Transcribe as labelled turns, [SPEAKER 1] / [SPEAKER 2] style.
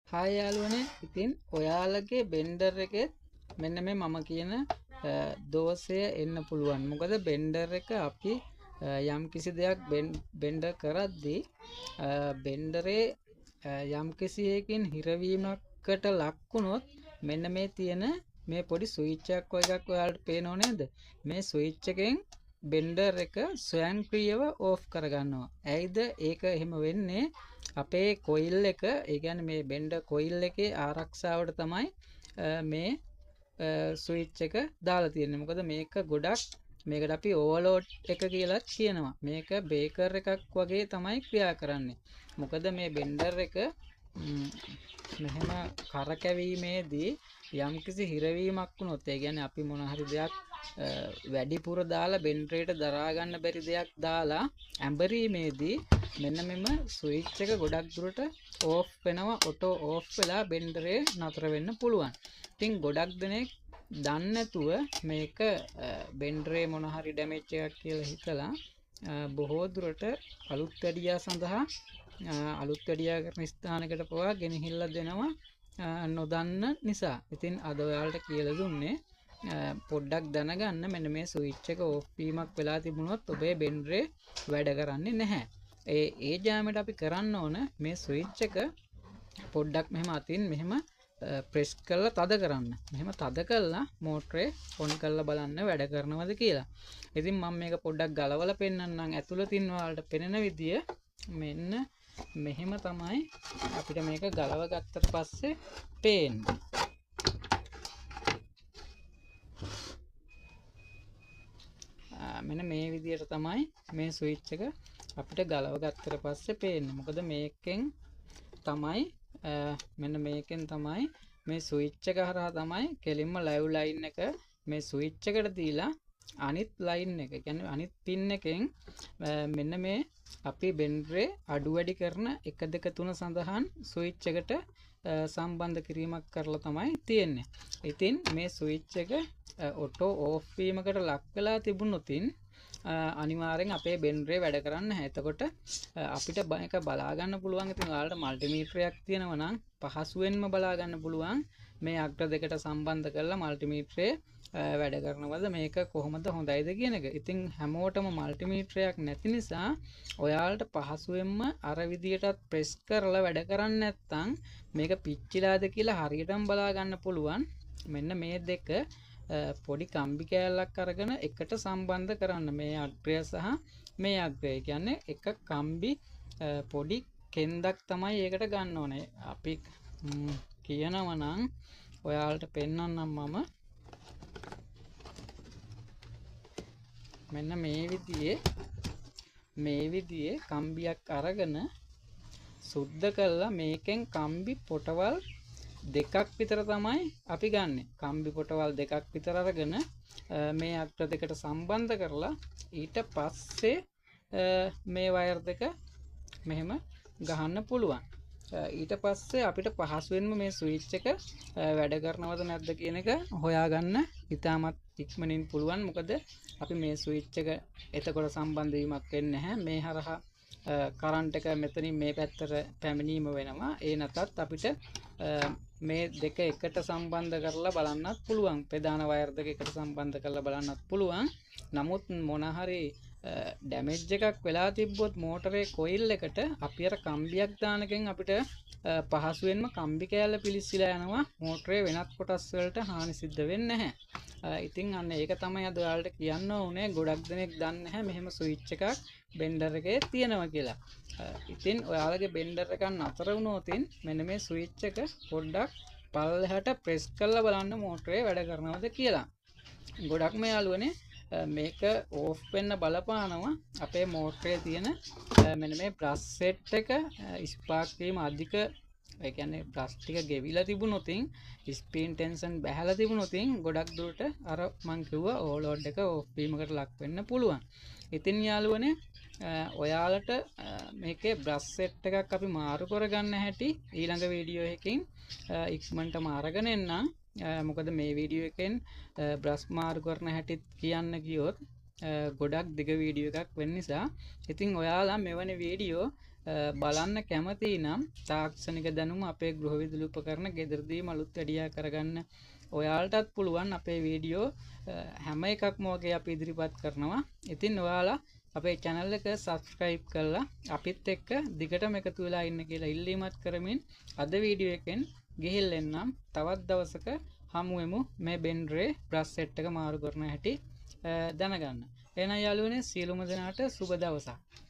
[SPEAKER 1] Hi යාළුවනේ ඉතින් ඔයාලගේ බෙන්ඩර් එකේ මෙන්න මේ මම කියන දෝෂය එන්න පුළුවන්. මොකද බෙන්ඩර් එක අපි යම් කිසි දෙයක් බෙන්ඩර් කරද්දී බෙන්ඩරේ යම් කිසි එකකින් හිරවීමකට ලක් වුණොත් මෙන්න මේ තියෙන මේ පොඩි ස්විච් එකක් වගේ එකක් ඔයාලට පේනව නේද? මේ ස්විච් එකෙන් බෙන්ඩර් එක ස්වයංක්‍රීයව ඕෆ් කරගන්නවා. ඇයිද ඒක එහෙම වෙන්නේ? අපේ කොයිල් එක ඒ කියන්නේ මේ බෙන්ඩර් කොයිල් එකේ ආරක්ෂාවට තමයි මේ ස්විච් එක දාලා තියෙන්නේ. මොකද මේක ගොඩක් මේකට අපි ඕවර්ලෝඩ් එක කියලා කියනවා. මේක බේකර් එකක් වගේ තමයි ක්‍රියා කරන්නේ. මොකද මේ බෙන්ඩර් එක මෙහෙම කරකැවීමේදී යම්කිසි හිරවීමක් වුණොත් ඒ කියන්නේ අපි මොන හරි දෙයක් වැඩිපුර දාලා බෙන්ඩරේට දරා ගන්න බැරි දෙයක් දාලා ඇඹරීමේදී මෙන්න මෙම ස්විච් එක ගොඩක් දුරට ඕෆ් වෙනවා. ඔටෝ ඕෆ් වෙලා බෙන්ඩරේ නතර වෙන්න පුළුවන්. ඉතින් ගොඩක් දෙනෙක් දන්නේ නැතුව මේක බෙන්ඩරේ මොන හරි ඩැමේජ් එකක් කියලා හිතලා බොහෝ දුරට අලුත් වැඩියා සඳහා අලුත් වැඩියා කරන ස්ථානයකට පවා ගෙනහිල්ලා දෙනවා නොදන්න නිසා. ඉතින් අද ඔයාලට කියලා දුන්නේ පොඩ්ඩක් දැනගන්න මෙන්න මේ ස්විච් එක ඕෆ් වීමක් වෙලා තිබුණොත් ඔබේ බෙන්ඩරේ වැඩ කරන්නේ නැහැ. ඒ ජාමයට අපි කරන්න ඕන මේ ස්විච් එක පොඩ්ඩක් මෙහෙම අතින් මෙහෙම ප්‍රෙස් කරලා තද කරන්න. මෙහෙම තද කරලා මෝටරේ ඔන් කරලා බලන්න වැඩ කරනවද කියලා. ඉතින් මම මේක පොඩ්ඩක් ගලවලා පෙන්නන්නම් ඇතුළතින් ඔයාලට පෙනෙන විදිය මෙන්න මෙහෙම තමයි අපිට මේක ගලව ගත්තට පස්සේ පේන්නේ. මෙන්න මේ විදියට තමයි මේ ස්විච් එක අපිට ගලව ගත්තට පස්සේ පේන්නේ. මොකද මේකෙන් තමයි මෙන්න මේකෙන් තමයි මේ ස්විච් එක හරහා තමයි කෙලින්ම ලයිව් ලයින් එක මේ ස්විච් එකට දීලා අනිත් ලයින් එක කියන්නේ අනිත් පින් එකෙන් මෙන්න මේ අපි බෙන්ඩරේ අඩු වැඩි කරන 1 2 3 සඳහන් ස්විච් එකට සම්බන්ධ කිරීමක් කරලා තමයි තියෙන්නේ. ඉතින් මේ ස්විච් එක ඔටෝ ඕෆ් වීමකට ලක් වෙලා තිබුණොතින් අනිවාර්යෙන් අපේ බෙන්ඩරේ වැඩ කරන්න නැහැ. එතකොට අපිට මේක බලා ගන්න පුළුවන්. ඉතින් ඔයාලට මල්ටිමීටරයක් තියෙනවා නම් පහසුවෙන්ම බලා ගන්න පුළුවන් මේ අග්‍ර දෙකට සම්බන්ධ කරලා මල්ටිමීටරේ වැඩ කරනවද මේක කොහොමද හොඳයිද කියන එක. ඉතින් හැමෝටම මල්ටිමීටරයක් නැති නිසා ඔයාලට පහසුවෙන්ම අර විදියටත් ප්‍රෙස් කරලා වැඩ කරන්නේ නැත්නම් මේක පිච්චිලාද කියලා හරියටම බලා ගන්න පුළුවන්. මෙන්න මේ දෙක පොඩි කම්බි කෑල්ලක් අරගෙන එකට සම්බන්ධ කරන්න. මේ අග්‍රය සහ මේ අග්‍රය කියන්නේ එක කම්බි පොඩි කෙන්දක් තමයි ඒකට ගන්න ඕනේ. අපි කියනවා නම් ඔයාලට පෙන්වන්නම් මම මෙන්න මේ විදිහේ කම්බියක් අරගෙන සුද්ධ කළා මේකෙන් කම්බි පොටවල් දෙකක් විතර තමයි අපි ගන්නෙ. කම්බි පොටවල් දෙකක් විතර අරගෙන මේ අග්‍ර දෙකට සම්බන්ධ කරලා ඊට පස්සේ මේ වයර් දෙක මෙහෙම ගහන්න පුළුවන්. ඊට පස්සේ අපිට පහසුවෙන්ම මේ ස්විච් එක වැඩ කරනවද නැද්ද කියන එක හොයාගන්න ඉතාමත් ඉක්මනින් පුළුවන්. මොකද අපි මේ ස්විච් එක එතකොට සම්බන්ධ වීමක් වෙන්නේ නැහැ. මේ හරහා කරන්ට් එක මෙතනින් මේ පැත්තට පැමිණීම වෙනවා. ඒ නැතත් අපිට මේ දෙක එකට සම්බන්ධ කරලා බලන්නත් පුළුවන්. ප්‍රධාන වයර් දෙක එකට සම්බන්ධ කරලා බලන්නත් පුළුවන්. නමුත් මොන හරි ඩැමේජ් එකක් වෙලා තිබ්බොත් මෝටරේ කොයිල් එකට අපි අර කම්බියක් දානකෙන් අපිට පහසුවෙන්ම කම්බි කෑල්ල පිලිස්සලා යනවා. මෝටරේ වෙනත් කොටස් වලට හානි සිද්ධ වෙන්නේ නැහැ. ඉතින් අන්න ඒක තමයි අද ඔයාලට කියන්න ඕනේ. ගොඩක් දෙනෙක් දන්නේ නැහැ මෙහෙම ස්විච් එකක් බෙන්ඩර් එකේ තියෙනවා කියලා. ඉතින් ඔයාලගේ බෙන්ඩර් එකක් නතර වුණොතින් මෙන්න මේ ස්විච් එක පොඩ්ඩක් පල්ලෙහාට ප්‍රෙස් කරලා බලන්න මෝටරේ වැඩ කරනවද කියලා. ගොඩක්ම යාළුවනේ මේක ඕෆ් වෙන්න බලපානවා අපේ මෝටරේ තියෙන මෙන්න මේ බ්‍රෂ් සෙට් එක ස්පාර්ක් වීම අධික ඒ කියන්නේ බ්‍රෂ් ටික ගෙවිලා තිබුණොතින් ස්පීන් ටෙන්ෂන් බැහැලා තිබුණොතින් ගොඩක් දුරට අර මං කිව්වා ඕවර්ලෝඩ් එක ඕෆ් වීමකට ලක් වෙන්න පුළුවන්. ඉතින් යාළුවනේ ඔයාලට මේකේ බ්‍රෂ් සෙට් එකක් අපි මාරු කරගන්න හැටි ඊළඟ වීඩියෝ එකකින් ඉක්මනටම අරගෙන එන්නම්. මොකද මේ වීඩියෝ එකෙන් බ්‍රෂ් මාරු කරන හැටිත් කියන්න ගියොත් ගොඩක් දිග වීඩියෝ එකක් වෙන්න නිසා ඉතින් ඔයාලා මෙවැනි වීඩියෝ බලන්න කැමති නම් තාක්ෂණික දැනුම අපේ ගෘහ විදුලි උපකරණ ගෙදරදීම අලුත් වැඩියා කරගන්න ඔයාලටත් පුළුවන් අපේ වීඩියෝ හැම එකක්ම වගේ අපි ඉදිරිපත් කරනවා. ඉතින් ඔයාලා අපේ channel එක subscribe කරලා අපිත් එක්ක දිගටම එකතු වෙලා ඉන්න කියලා ඉල්ලීමත් කරමින් අද වීඩියෝ එකෙන් ගිහිල්ලා තවත් දවසක හමු වෙමු මේ බෙන්ඩරේ බ්‍රෂ් සෙට් එක මාරු කරන හැටි දැනගන්න. එහෙනම් යාළුවනේ සියලුම දෙනාට සුබ දවසක්.